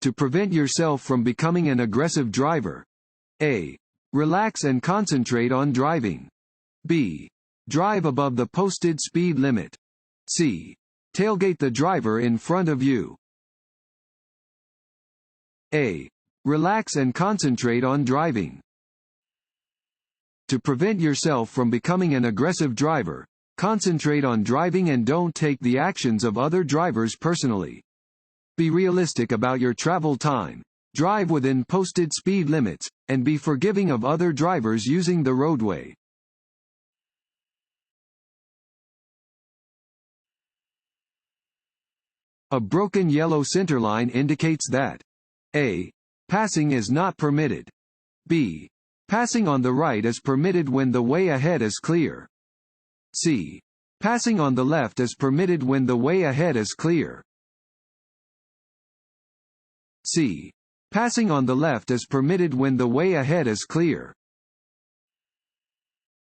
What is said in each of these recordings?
To prevent yourself from becoming an aggressive driver. A. Relax and concentrate on driving. B. Drive above the posted speed limit. C. Tailgate the driver in front of you. A. Relax and concentrate on driving. To prevent yourself from becoming an aggressive driver, concentrate on driving and don't take the actions of other drivers personally. Be realistic about your travel time, drive within posted speed limits, and be forgiving of other drivers using the roadway. A broken yellow centerline indicates that A. Passing is not permitted. B. Passing on the right is permitted when the way ahead is clear. C. Passing on the left is permitted when the way ahead is clear. C. Passing on the left is permitted when the way ahead is clear.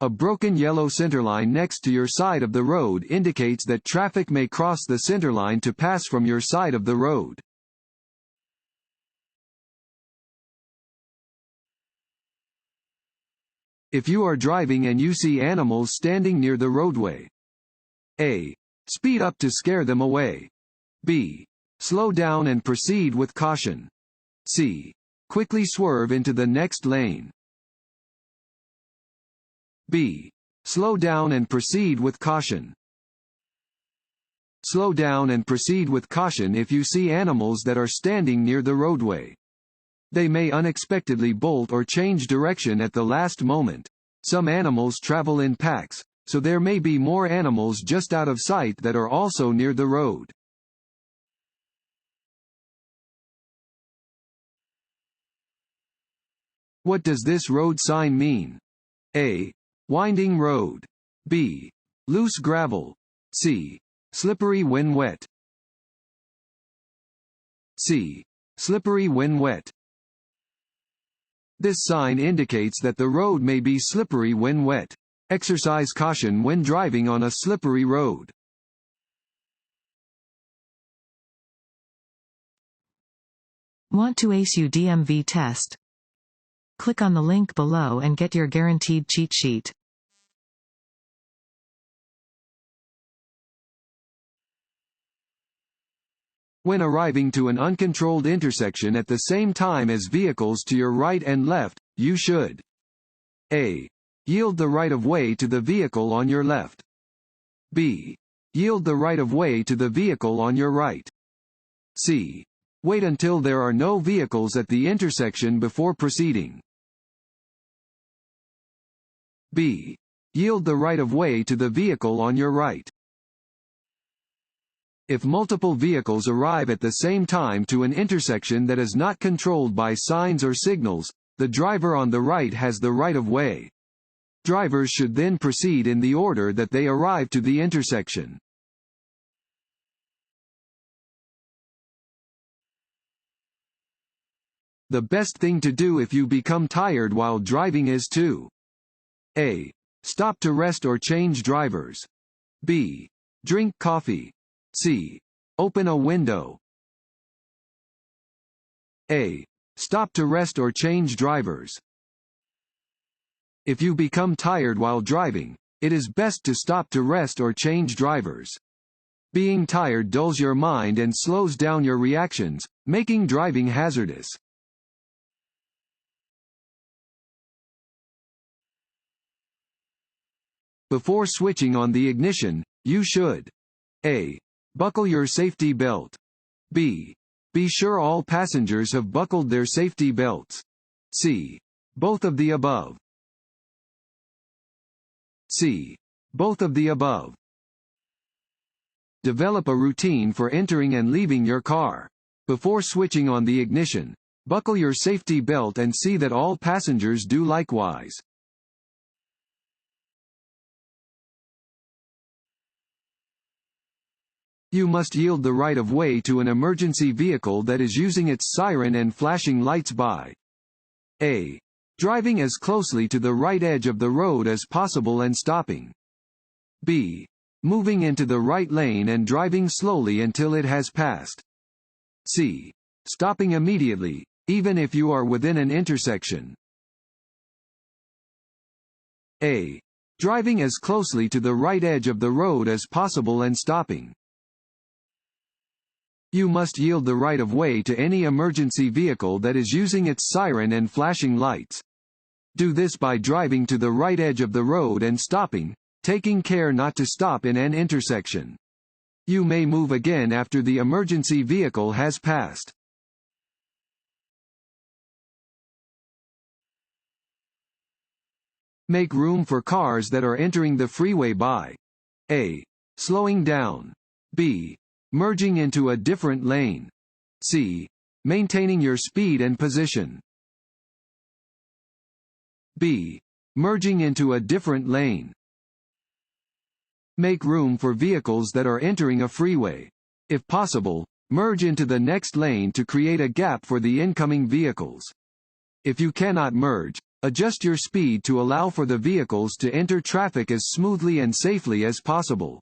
A broken yellow centerline next to your side of the road indicates that traffic may cross the centerline to pass from your side of the road. If you are driving and you see animals standing near the roadway, A. Speed up to scare them away. B. Slow down and proceed with caution. C. Quickly swerve into the next lane. B. Slow down and proceed with caution. Slow down and proceed with caution if you see animals that are standing near the roadway. They may unexpectedly bolt or change direction at the last moment. Some animals travel in packs, so there may be more animals just out of sight that are also near the road. What does this road sign mean? A. Winding road. B. Loose gravel. C. Slippery when wet. C. Slippery when wet. This sign indicates that the road may be slippery when wet. Exercise caution when driving on a slippery road. Want to ace your DMV test? Click on the link below and get your guaranteed cheat sheet. When arriving to an uncontrolled intersection at the same time as vehicles to your right and left, you should A. Yield the right-of-way to the vehicle on your left. B. Yield the right-of-way to the vehicle on your right. C. Wait until there are no vehicles at the intersection before proceeding. B. Yield the right-of-way to the vehicle on your right. If multiple vehicles arrive at the same time to an intersection that is not controlled by signs or signals, the driver on the right has the right-of-way. Drivers should then proceed in the order that they arrive to the intersection. The best thing to do if you become tired while driving is to A. Stop to rest or change drivers. B. Drink coffee. C. Open a window. A. Stop to rest or change drivers. If you become tired while driving, it is best to stop to rest or change drivers. Being tired dulls your mind and slows down your reactions, making driving hazardous. Before switching on the ignition, you should A. Buckle your safety belt. B. Be sure all passengers have buckled their safety belts. C. Both of the above. C. Both of the above. Develop a routine for entering and leaving your car. Before switching on the ignition, buckle your safety belt and see that all passengers do likewise. You must yield the right-of-way to an emergency vehicle that is using its siren and flashing lights by A. Driving as closely to the right edge of the road as possible and stopping. B. Moving into the right lane and driving slowly until it has passed. C. Stopping immediately, even if you are within an intersection. A. Driving as closely to the right edge of the road as possible and stopping. You must yield the right of way to any emergency vehicle that is using its siren and flashing lights. Do this by driving to the right edge of the road and stopping, taking care not to stop in an intersection. You may move again after the emergency vehicle has passed. Make room for cars that are entering the freeway by A. Slowing down. B. Merging into a different lane. C. Maintaining your speed and position. B. Merging into a different lane. Make room for vehicles that are entering a freeway. If possible, merge into the next lane to create a gap for the incoming vehicles. If you cannot merge, adjust your speed to allow for the vehicles to enter traffic as smoothly and safely as possible.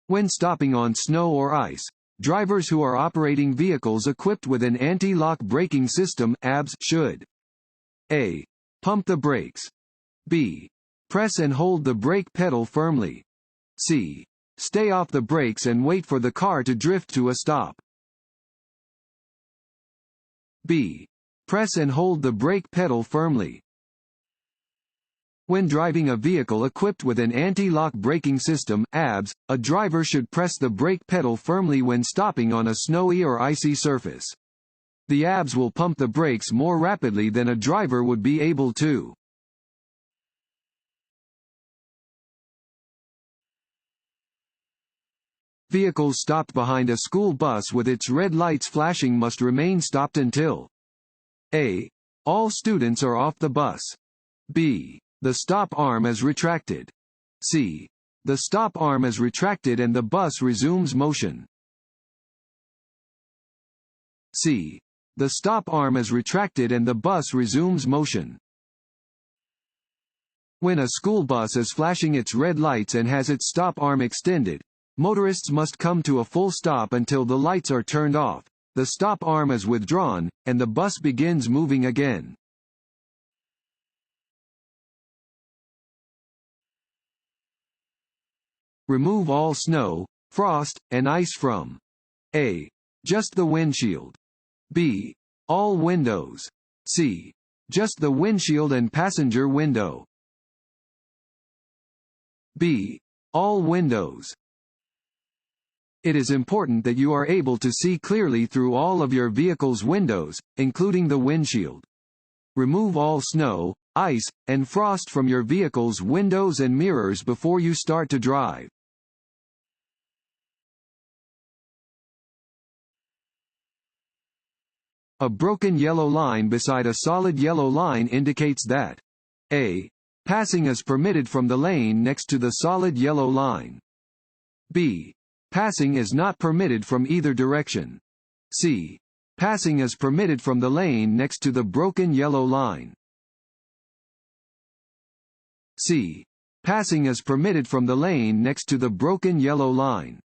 When stopping on snow or ice, drivers who are operating vehicles equipped with an anti-lock braking system (ABS) should A. Pump the brakes. B. Press and hold the brake pedal firmly. C. Stay off the brakes and wait for the car to drift to a stop. B. Press and hold the brake pedal firmly. When driving a vehicle equipped with an anti-lock braking system (ABS), a driver should press the brake pedal firmly when stopping on a snowy or icy surface. The ABS will pump the brakes more rapidly than a driver would be able to. Vehicles stopped behind a school bus with its red lights flashing must remain stopped until A. All students are off the bus. B. The stop arm is retracted. C. The stop arm is retracted and the bus resumes motion. C. The stop arm is retracted and the bus resumes motion. When a school bus is flashing its red lights and has its stop arm extended, motorists must come to a full stop until the lights are turned off, the stop arm is withdrawn, and the bus begins moving again. Remove all snow, frost, and ice from A. Just the windshield. B. All windows. C. Just the windshield and passenger window. B. All windows. It is important that you are able to see clearly through all of your vehicle's windows, including the windshield. Remove all snow, ice, and frost from your vehicle's windows and mirrors before you start to drive. A broken yellow line beside a solid yellow line indicates that A. Passing is permitted from the lane next to the solid yellow line. B. Passing is not permitted from either direction. C. Passing is permitted from the lane next to the broken yellow line. C. Passing is permitted from the lane next to the broken yellow line.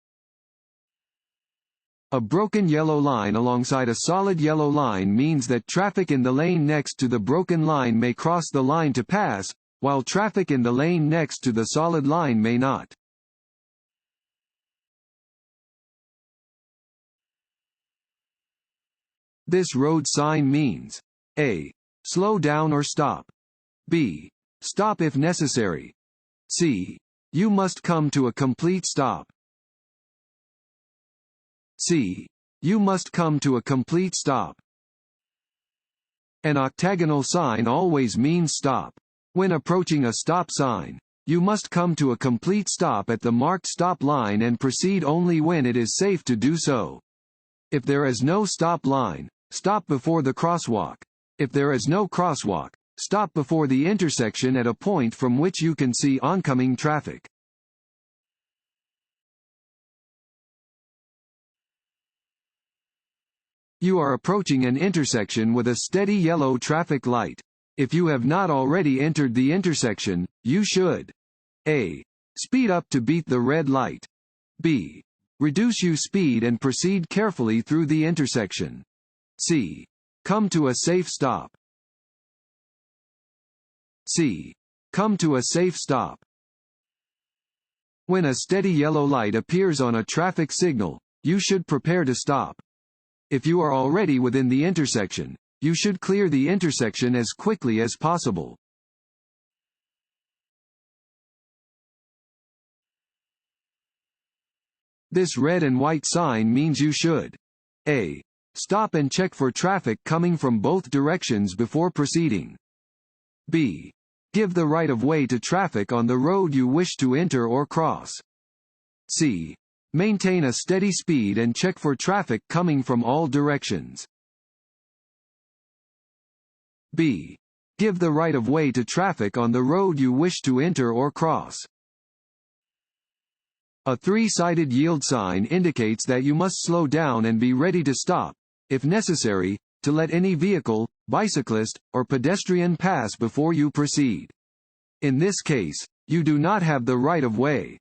A broken yellow line alongside a solid yellow line means that traffic in the lane next to the broken line may cross the line to pass, while traffic in the lane next to the solid line may not. This road sign means A. Slow down or stop. B. Stop if necessary. C. You must come to a complete stop. C. You must come to a complete stop. An octagonal sign always means stop. When approaching a stop sign, you must come to a complete stop at the marked stop line and proceed only when it is safe to do so. If there is no stop line, stop before the crosswalk. If there is no crosswalk, stop before the intersection at a point from which you can see oncoming traffic. You are approaching an intersection with a steady yellow traffic light. If you have not already entered the intersection, you should A. Speed up to beat the red light. B. Reduce your speed and proceed carefully through the intersection. C. Come to a safe stop. C. Come to a safe stop. When a steady yellow light appears on a traffic signal, you should prepare to stop. If you are already within the intersection, you should clear the intersection as quickly as possible. This red and white sign means you should A. Stop and check for traffic coming from both directions before proceeding. B. Give the right of way to traffic on the road you wish to enter or cross. C. Maintain a steady speed and check for traffic coming from all directions. B. Give the right of way to traffic on the road you wish to enter or cross. A three-sided yield sign indicates that you must slow down and be ready to stop, if necessary, to let any vehicle, bicyclist, or pedestrian pass before you proceed. In this case, you do not have the right of way.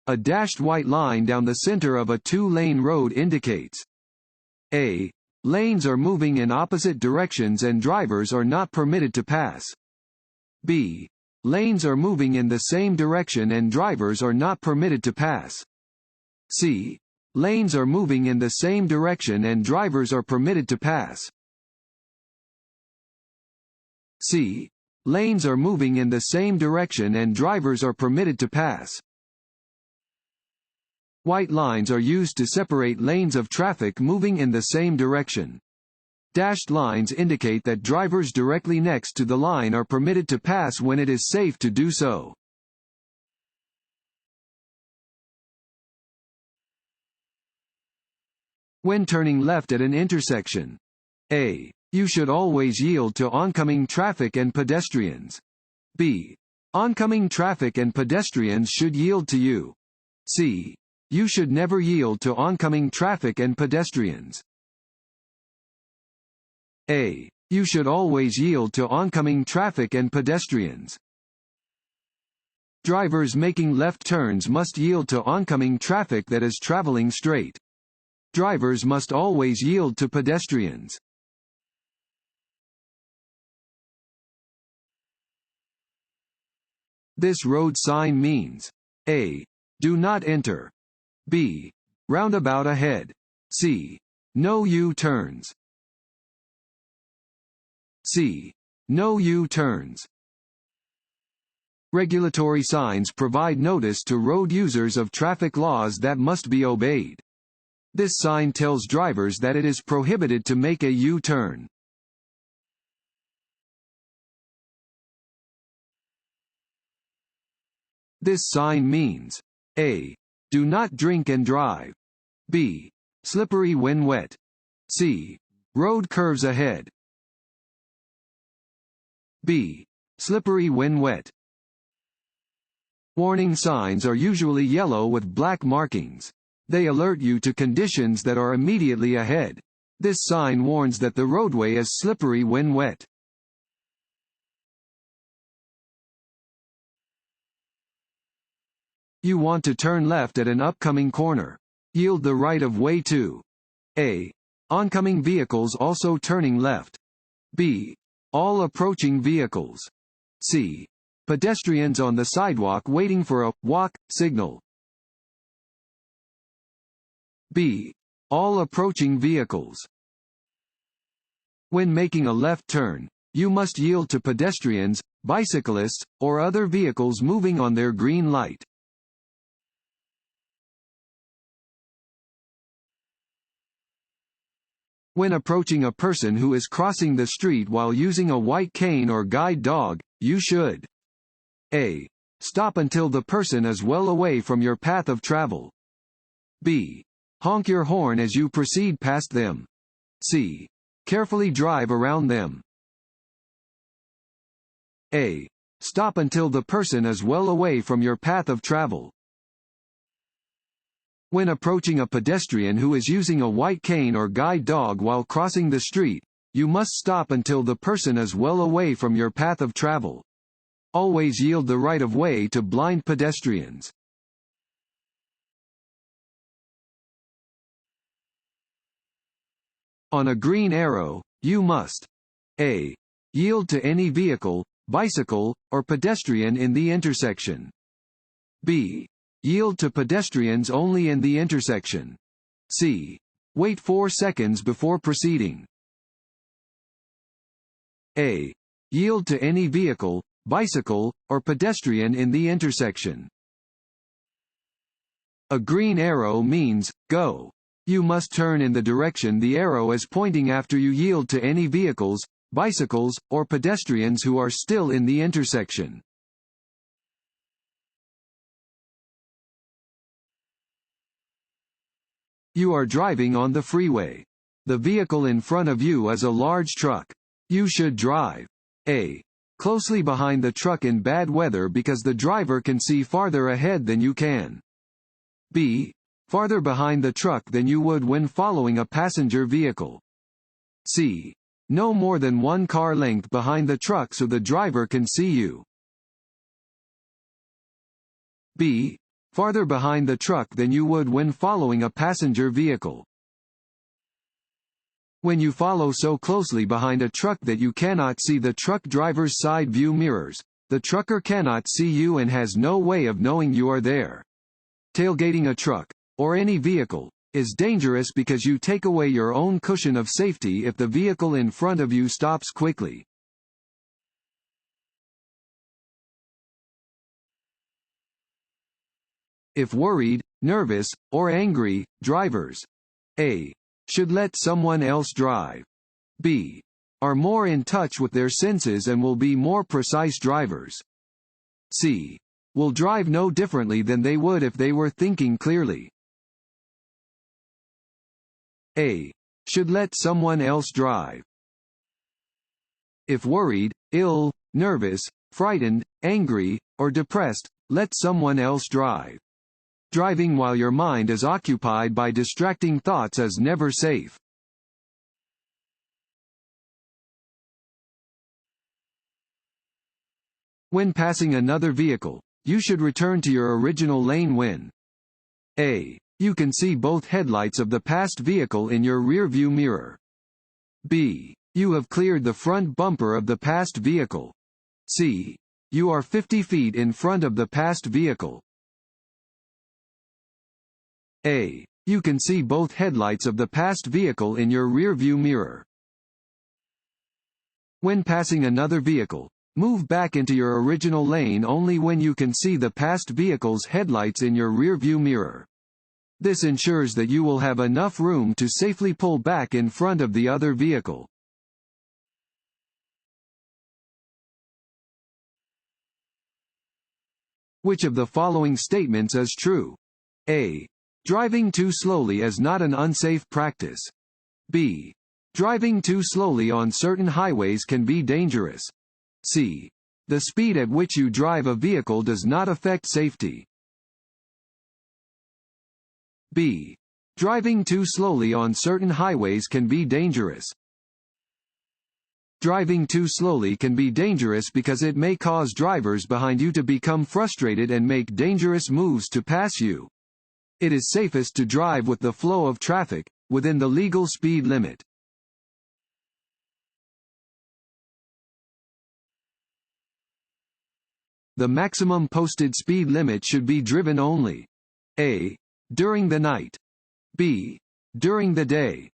A dashed white line down the center of a two-lane road indicates A. Lanes are moving in opposite directions and drivers are not permitted to pass. B. Lanes are moving in the same direction and drivers are not permitted to pass. C. Lanes are moving in the same direction and drivers are permitted to pass. C. Lanes are moving in the same direction and drivers are permitted to pass. White lines are used to separate lanes of traffic moving in the same direction. Dashed lines indicate that drivers directly next to the line are permitted to pass when it is safe to do so. When turning left at an intersection. A. You should always yield to oncoming traffic and pedestrians. B. Oncoming traffic and pedestrians should yield to you. C. You should never yield to oncoming traffic and pedestrians. A. You should always yield to oncoming traffic and pedestrians. Drivers making left turns must yield to oncoming traffic that is traveling straight. Drivers must always yield to pedestrians. This road sign means A. Do not enter. B. Roundabout ahead. C. No U-turns. C. No U-turns. Regulatory signs provide notice to road users of traffic laws that must be obeyed. This sign tells drivers that it is prohibited to make a U-turn. This sign means A. Do not drink and drive. B. Slippery when wet. C. Road curves ahead. B. Slippery when wet. Warning signs are usually yellow with black markings. They alert you to conditions that are immediately ahead. This sign warns that the roadway is slippery when wet. You want to turn left at an upcoming corner. Yield the right of way to A. Oncoming vehicles also turning left. B. All approaching vehicles. C. Pedestrians on the sidewalk waiting for a walk signal. B. All approaching vehicles. When making a left turn, you must yield to pedestrians, bicyclists, or other vehicles moving on their green light. When approaching a person who is crossing the street while using a white cane or guide dog, you should A. Stop until the person is well away from your path of travel. B. Honk your horn as you proceed past them. C. Carefully drive around them. A. Stop until the person is well away from your path of travel. When approaching a pedestrian who is using a white cane or guide dog while crossing the street, you must stop until the person is well away from your path of travel. Always yield the right of way to blind pedestrians. On a green arrow, you must A. Yield to any vehicle, bicycle, or pedestrian in the intersection. B. Yield to pedestrians only in the intersection. C. Wait 4 seconds before proceeding. A. Yield to any vehicle, bicycle, or pedestrian in the intersection. A green arrow means, go. You must turn in the direction the arrow is pointing after you yield to any vehicles, bicycles, or pedestrians who are still in the intersection. You are driving on the freeway. The vehicle in front of you is a large truck. You should drive A. Closely behind the truck in bad weather because the driver can see farther ahead than you can. B. Farther behind the truck than you would when following a passenger vehicle. C. No more than 1 car length behind the truck so the driver can see you. B. Farther behind the truck than you would when following a passenger vehicle. When you follow so closely behind a truck that you cannot see the truck driver's side view mirrors, the trucker cannot see you and has no way of knowing you are there. Tailgating a truck, or any vehicle, is dangerous because you take away your own cushion of safety if the vehicle in front of you stops quickly. If worried, nervous, or angry, drivers A. Should let someone else drive. B. Are more in touch with their senses and will be more precise drivers. C. Will drive no differently than they would if they were thinking clearly. A. Should let someone else drive. If worried, ill, nervous, frightened, angry, or depressed, let someone else drive. Driving while your mind is occupied by distracting thoughts is never safe. When passing another vehicle, you should return to your original lane when A. You can see both headlights of the passed vehicle in your rear-view mirror. B. You have cleared the front bumper of the passed vehicle. C. You are 50 feet in front of the passed vehicle. A. You can see both headlights of the passed vehicle in your rear-view mirror. When passing another vehicle, move back into your original lane only when you can see the passed vehicle's headlights in your rear-view mirror. This ensures that you will have enough room to safely pull back in front of the other vehicle. Which of the following statements is true? A. Driving too slowly is not an unsafe practice. B. Driving too slowly on certain highways can be dangerous. C. The speed at which you drive a vehicle does not affect safety. B. Driving too slowly on certain highways can be dangerous. Driving too slowly can be dangerous because it may cause drivers behind you to become frustrated and make dangerous moves to pass you. It is safest to drive with the flow of traffic, within the legal speed limit. The maximum posted speed limit should be driven only A. During the night. B. During the day.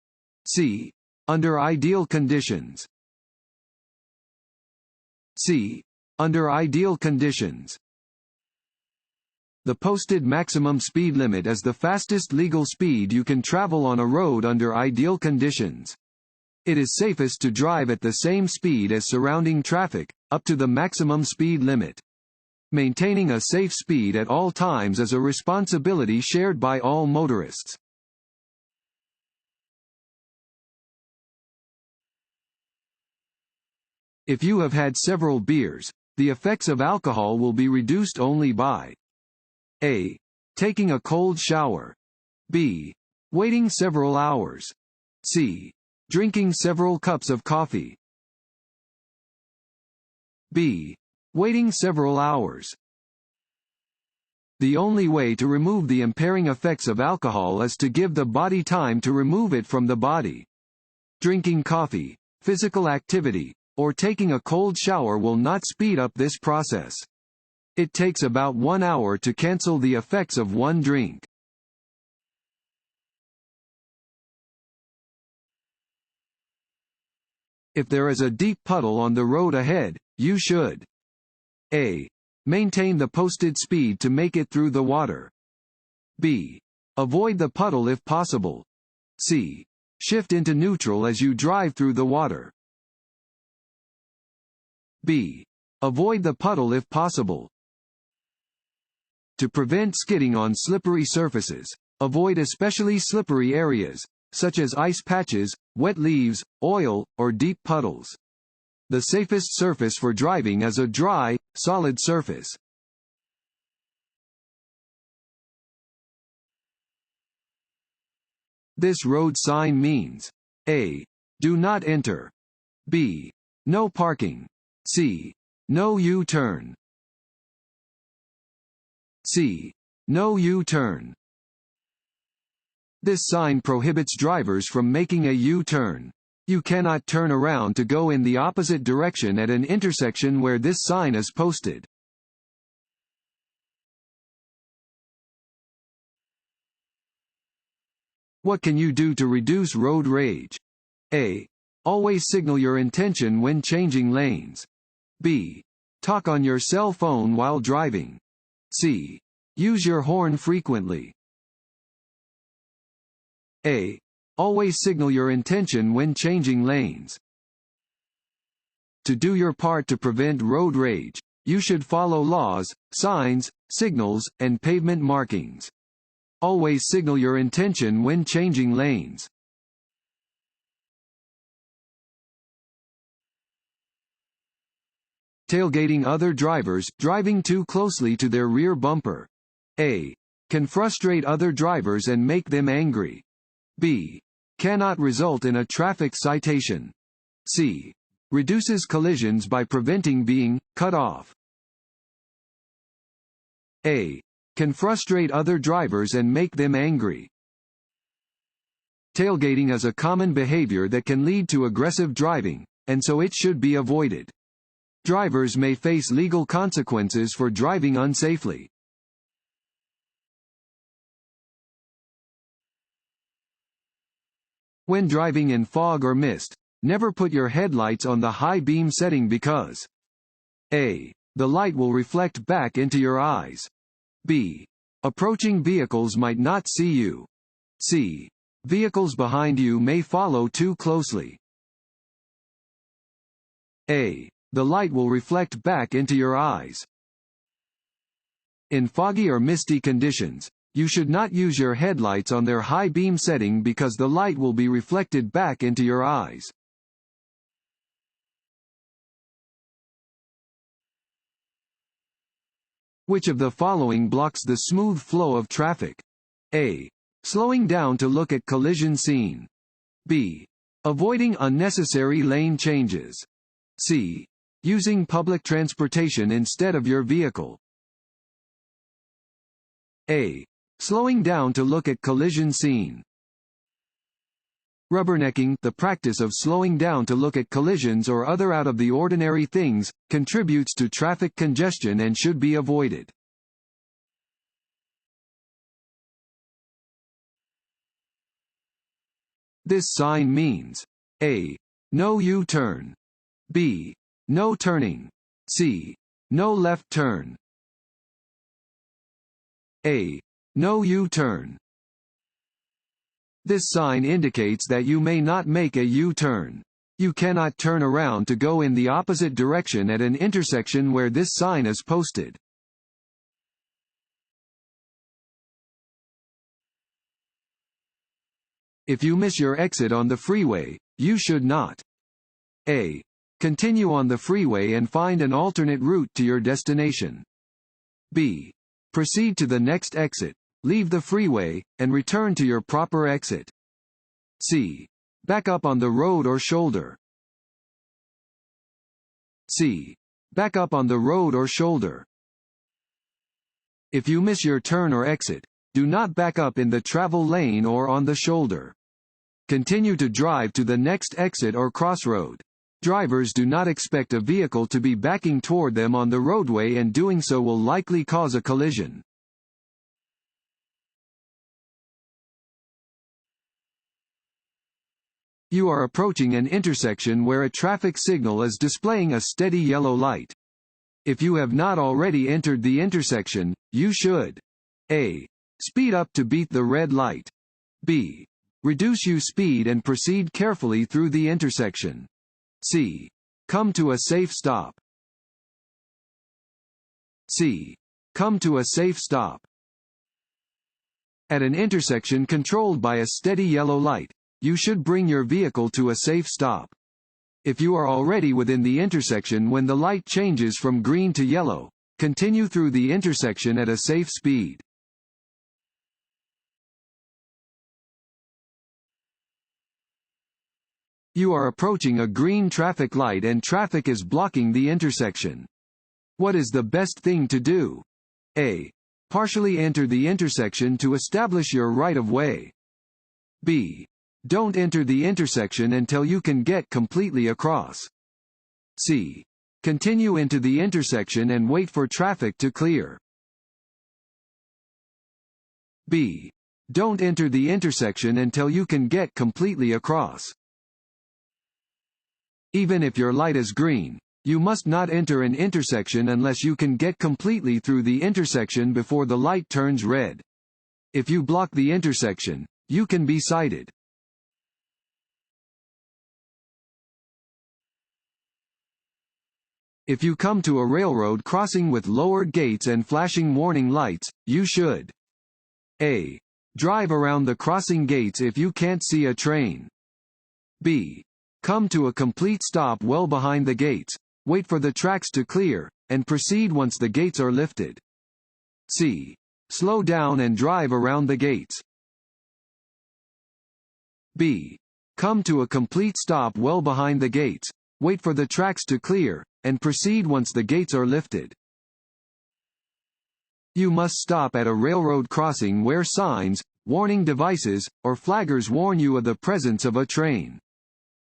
C. Under ideal conditions. C. Under ideal conditions. The posted maximum speed limit is the fastest legal speed you can travel on a road under ideal conditions. It is safest to drive at the same speed as surrounding traffic, up to the maximum speed limit. Maintaining a safe speed at all times is a responsibility shared by all motorists. If you have had several beers, the effects of alcohol will be reduced only by A. Taking a cold shower. B. Waiting several hours. C. Drinking several cups of coffee. B. Waiting several hours. The only way to remove the impairing effects of alcohol is to give the body time to remove it from the body. Drinking coffee, physical activity, or taking a cold shower will not speed up this process. It takes about 1 hour to cancel the effects of one drink. If there is a deep puddle on the road ahead, you should A. Maintain the posted speed to make it through the water. B. Avoid the puddle if possible. C. Shift into neutral as you drive through the water. B. Avoid the puddle if possible. To prevent skidding on slippery surfaces, avoid especially slippery areas, such as ice patches, wet leaves, oil, or deep puddles. The safest surface for driving is a dry, solid surface. This road sign means A. Do not enter. B. No parking. C. No U-turn. C. No U-turn. This sign prohibits drivers from making a U-turn. You cannot turn around to go in the opposite direction at an intersection where this sign is posted. What can you do to reduce road rage? A. Always signal your intention when changing lanes. B. Talk on your cell phone while driving. C. Use your horn frequently. A. Always signal your intention when changing lanes. To do your part to prevent road rage, you should follow laws, signs, signals, and pavement markings. Always signal your intention when changing lanes. Tailgating other drivers, driving too closely to their rear bumper. A. Can frustrate other drivers and make them angry. B. Cannot result in a traffic citation. C. Reduces collisions by preventing being cut off. A. Can frustrate other drivers and make them angry. Tailgating is a common behavior that can lead to aggressive driving, and so it should be avoided. Drivers may face legal consequences for driving unsafely. When driving in fog or mist, never put your headlights on the high beam setting because A. The light will reflect back into your eyes. B. Approaching vehicles might not see you. C. Vehicles behind you may follow too closely. A. The light will reflect back into your eyes. In foggy or misty conditions, you should not use your headlights on their high beam setting because the light will be reflected back into your eyes. Which of the following blocks the smooth flow of traffic? A. Slowing down to look at collision scene. B. Avoiding unnecessary lane changes. C. Using public transportation instead of your vehicle. A. Slowing down to look at collision scene. Rubbernecking, the practice of slowing down to look at collisions or other out-of-the-ordinary things, contributes to traffic congestion and should be avoided. This sign means A. No U-turn. B. No turning. C. No left turn. A. No U-turn. This sign indicates that you may not make a U-turn. You cannot turn around to go in the opposite direction at an intersection where this sign is posted. If you miss your exit on the freeway, you should not A. Continue on the freeway and find an alternate route to your destination. B. Proceed to the next exit, leave the freeway, and return to your proper exit. C. Back up on the road or shoulder. C. Back up on the road or shoulder. If you miss your turn or exit, do not back up in the travel lane or on the shoulder. Continue to drive to the next exit or crossroad. Drivers do not expect a vehicle to be backing toward them on the roadway, and doing so will likely cause a collision. You are approaching an intersection where a traffic signal is displaying a steady yellow light. If you have not already entered the intersection, you should A. Speed up to beat the red light. B. Reduce your speed and proceed carefully through the intersection. C. Come to a safe stop. C. Come to a safe stop. At an intersection controlled by a steady yellow light, you should bring your vehicle to a safe stop. If you are already within the intersection when the light changes from green to yellow, continue through the intersection at a safe speed. You are approaching a green traffic light and traffic is blocking the intersection. What is the best thing to do? A. Partially enter the intersection to establish your right-of-way. B. Don't enter the intersection until you can get completely across. C. Continue into the intersection and wait for traffic to clear. B. Don't enter the intersection until you can get completely across. Even if your light is green, you must not enter an intersection unless you can get completely through the intersection before the light turns red. If you block the intersection, you can be cited. If you come to a railroad crossing with lowered gates and flashing warning lights, you should A. Drive around the crossing gates if you can't see a train. B. Come to a complete stop well behind the gates, wait for the tracks to clear, and proceed once the gates are lifted. C. Slow down and drive around the gates. B. Come to a complete stop well behind the gates, wait for the tracks to clear, and proceed once the gates are lifted. You must stop at a railroad crossing where signs, warning devices, or flaggers warn you of the presence of a train.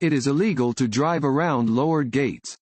It is illegal to drive around lowered gates.